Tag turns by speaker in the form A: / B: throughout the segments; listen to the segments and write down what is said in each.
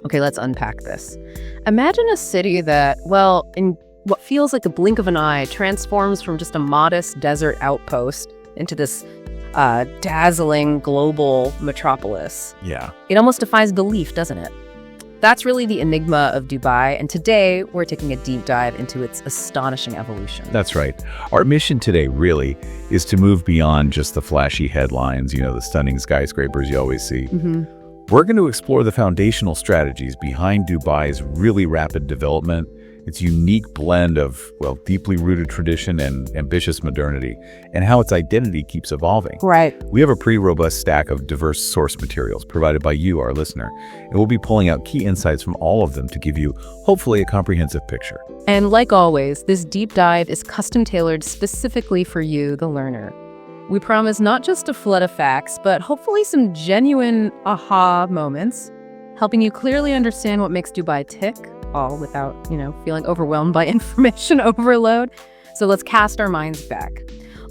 A: Okay, let's unpack this. Imagine a city that, well, in what feels like a blink of an eye, transforms from just a modest desert outpost into this dazzling global metropolis.
B: Yeah.
A: It almost defies belief, doesn't it? That's really the enigma of Dubai, and today we're taking a deep dive into its astonishing evolution.
B: That's right. Our mission today really is to move beyond just the flashy headlines, the stunning skyscrapers you always see. We're going to explore the foundational strategies behind Dubai's really rapid development, its unique blend of, deeply rooted tradition and ambitious modernity, and how its identity keeps evolving.
A: Right.
B: We have a pretty robust stack of diverse source materials provided by you, our listener, and we'll be pulling out key insights from all of them to give you, hopefully, a comprehensive picture.
A: And like always, this deep dive is custom tailored specifically for you, the learner. We promise not just a flood of facts, but hopefully some genuine aha moments, helping you clearly understand what makes Dubai tick, all without, feeling overwhelmed by information overload. So let's cast our minds back.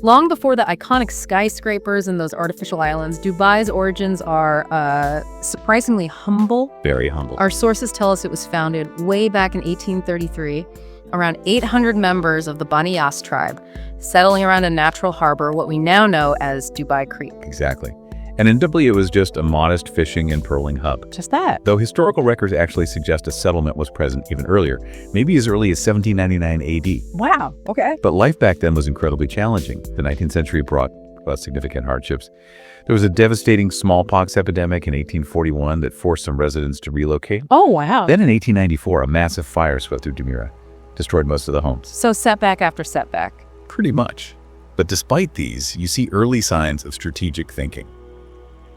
A: Long before the iconic skyscrapers and those artificial islands, Dubai's origins are surprisingly humble.
B: Very humble.
A: Our sources tell us it was founded way back in 1833. Around 800 members of the Bani Yas tribe settling around a natural harbor, what we now know as Dubai Creek.
B: Exactly. And initially, it was just a modest fishing and pearling hub.
A: Just that.
B: Though historical records actually suggest a settlement was present even earlier, maybe as early as 1799 AD.
A: Wow, okay.
B: But life back then was incredibly challenging. The 19th century brought significant hardships. There was a devastating smallpox epidemic in 1841 that forced some residents to relocate.
A: Oh, wow.
B: Then in 1894, a massive fire swept through Jumeirah, destroyed most of the homes.
A: So setback after setback.
B: Pretty much. But despite these, you see early signs of strategic thinking.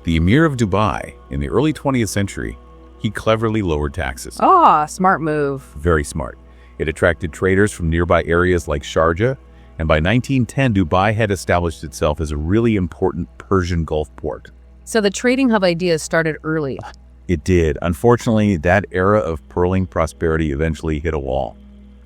B: The Emir of Dubai, in the early 20th century, he cleverly lowered taxes.
A: Oh, smart move.
B: Very smart. It attracted traders from nearby areas like Sharjah, and by 1910, Dubai had established itself as a really important Persian Gulf port.
A: So the trading hub idea started early.
B: It did. Unfortunately, that era of pearling prosperity eventually hit a wall.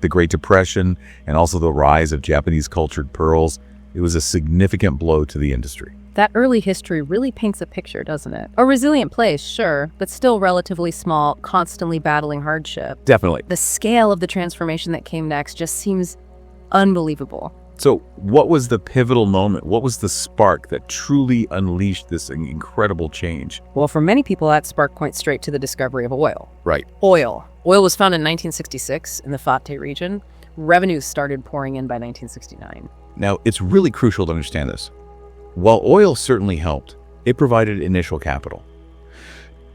B: The Great Depression and also the rise of Japanese cultured pearls, it was a significant blow to the industry.
A: That early history really paints a picture, doesn't it? A resilient place, sure, but still relatively small, constantly battling hardship.
B: Definitely.
A: The scale of the transformation that came next just seems unbelievable.
B: So what was the pivotal moment? What was the spark that truly unleashed this incredible change?
A: Well, for many people, that spark points straight to the discovery of oil.
B: Right.
A: Oil. Oil was found in 1966 in the Fateh region. Revenues started pouring in by 1969.
B: Now, it's really crucial to understand this. While oil certainly helped, it provided initial capital.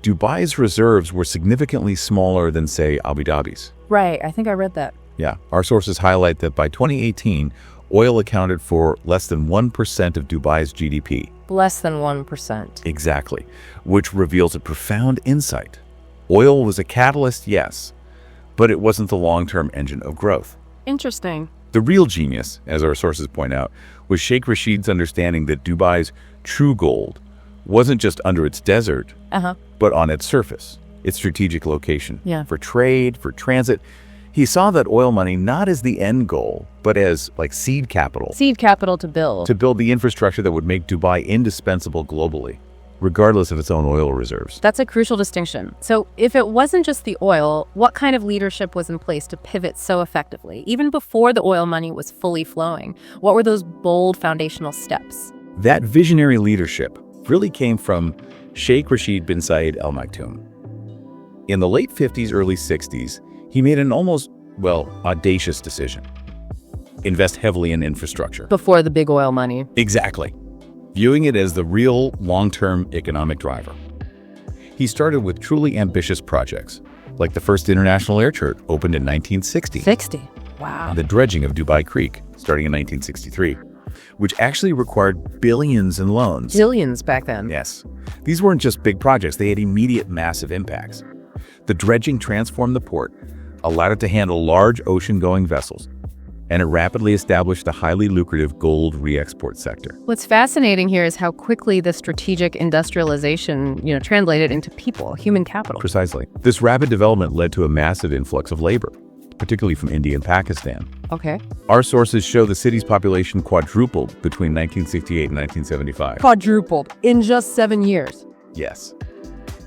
B: Dubai's reserves were significantly smaller than, say, Abu Dhabi's.
A: Right, I think I read that.
B: Yeah, our sources highlight that by 2018, oil accounted for less than 1% of Dubai's GDP.
A: Less than 1%.
B: Exactly, which reveals a profound insight. Oil was a catalyst, yes, but it wasn't the long-term engine of growth.
A: Interesting.
B: The real genius, as our sources point out, was Sheikh Rashid's understanding that Dubai's true gold wasn't just under its desert, but on its surface, its strategic location.
A: Yeah.
B: For trade, for transit. He saw that oil money not as the end goal, but as like seed capital.
A: Seed capital to build.
B: To build the infrastructure that would make Dubai indispensable globally, regardless of its own oil reserves.
A: That's a crucial distinction. So if it wasn't just the oil, what kind of leadership was in place to pivot so effectively? Even before the oil money was fully flowing, what were those bold foundational steps?
B: That visionary leadership really came from Sheikh Rashid bin Zayed Al Maktoum. In the late 50s, early 60s, he made an almost, audacious decision. Invest heavily in infrastructure.
A: Before the big oil money.
B: Exactly. Viewing it as the real long-term economic driver. He started with truly ambitious projects, like the first international air chart opened in 1960.
A: 60? Wow.
B: And the dredging of Dubai Creek, starting in 1963, which actually required billions in loans.
A: Billions back then.
B: Yes. These weren't just big projects, they had immediate massive impacts. The dredging transformed the port, allowed it to handle large ocean-going vessels, and it rapidly established the highly lucrative gold re-export sector.
A: What's fascinating here is how quickly the strategic industrialization, translated into people, human capital.
B: Precisely. This rapid development led to a massive influx of labor, particularly from India and Pakistan.
A: Okay.
B: Our sources show the city's population quadrupled between 1968 and 1975.
A: Quadrupled in just 7 years.
B: Yes.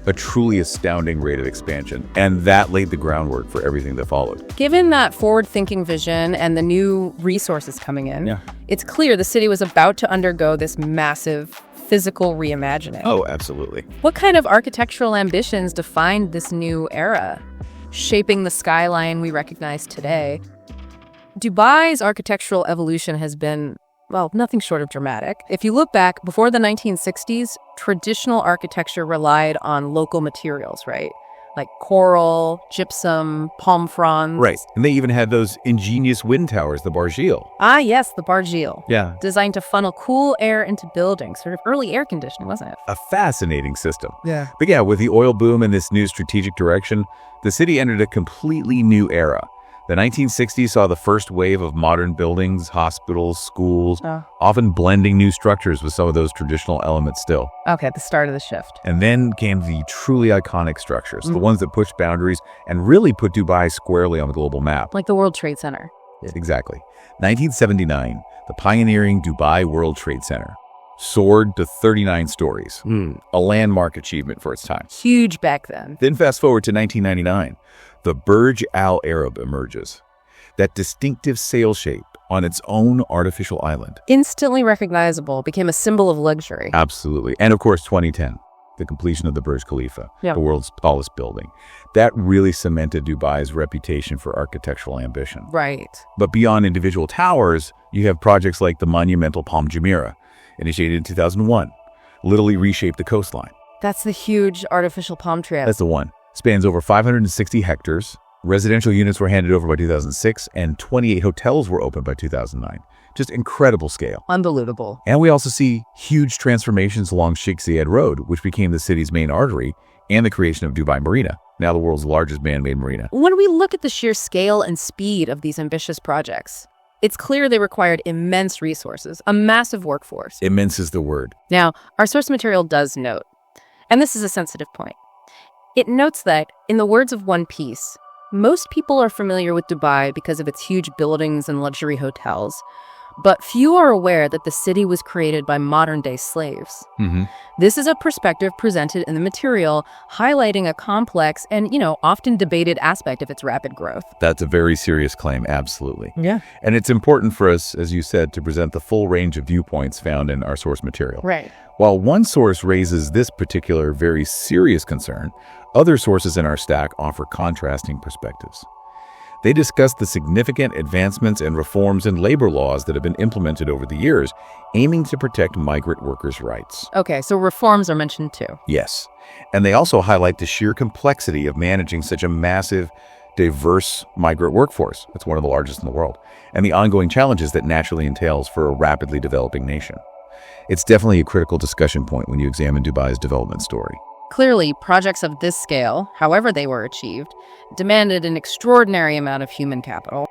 B: a truly astounding rate of expansion, and that laid the groundwork for everything that followed.
A: Given that forward-thinking vision and the new resources coming in, it's clear the city was about to undergo this massive physical reimagining.
B: Oh, absolutely.
A: What kind of architectural ambitions defined this new era, shaping the skyline we recognize today? Dubai's architectural evolution has been, well, nothing short of dramatic. If you look back, before the 1960s, traditional architecture relied on local materials, right? Like coral, gypsum, palm fronds.
B: Right. And they even had those ingenious wind towers, the Barjeel.
A: Ah, yes, the Barjeel.
B: Yeah.
A: Designed to funnel cool air into buildings, sort of early air conditioning, wasn't it?
B: A fascinating system.
A: Yeah.
B: But yeah, with the oil boom and this new strategic direction, the city entered a completely new era. The 1960s saw the first wave of modern buildings, hospitals, schools, often blending new structures with some of those traditional elements still.
A: Okay, the start of the shift.
B: And then came the truly iconic structures, the ones that pushed boundaries and really put Dubai squarely on the global map.
A: Like the World Trade Center.
B: Exactly. 1979, the pioneering Dubai World Trade Center soared to 39 stories, a landmark achievement for its time.
A: Huge back then.
B: Then fast forward to 1999, the Burj Al Arab emerges, that distinctive sail shape on its own artificial island.
A: Instantly recognizable, became a symbol of luxury.
B: Absolutely. And of course, 2010, the completion of the Burj Khalifa,
A: Yeah.
B: the world's tallest building. That really cemented Dubai's reputation for architectural ambition.
A: Right.
B: But beyond individual towers, you have projects like the monumental Palm Jumeirah, initiated in 2001, literally reshaped the coastline.
A: That's the huge artificial palm tree.
B: That's the one. Spans over 560 hectares. Residential units were handed over by 2006, and 28 hotels were opened by 2009. Just incredible scale.
A: Unbelievable.
B: And we also see huge transformations along Sheikh Zayed Road, which became the city's main artery, and the creation of Dubai Marina, now the world's largest man-made marina.
A: When we look at the sheer scale and speed of these ambitious projects, it's clear they required immense resources, a massive workforce.
B: Immense is the word.
A: Now, our source material does note, and this is a sensitive point. It notes that, in the words of one piece, most people are familiar with Dubai because of its huge buildings and luxury hotels, but few are aware that the city was created by modern-day slaves. This is a perspective presented in the material, highlighting a complex and, often debated aspect of its rapid growth.
B: That's a very serious claim, absolutely.
A: Yeah.
B: And it's important for us, as you said, to present the full range of viewpoints found in our source material.
A: Right.
B: While one source raises this particular very serious concern, other sources in our stack offer contrasting perspectives. They discuss the significant advancements and reforms in labor laws that have been implemented over the years, aiming to protect migrant workers' rights.
A: Okay, so reforms are mentioned too.
B: Yes. And they also highlight the sheer complexity of managing such a massive, diverse migrant workforce. It's one of the largest in the world. And the ongoing challenges that naturally entails for a rapidly developing nation. It's definitely a critical discussion point when you examine Dubai's development story.
A: Clearly, projects of this scale, however they were achieved, demanded an extraordinary amount of human capital.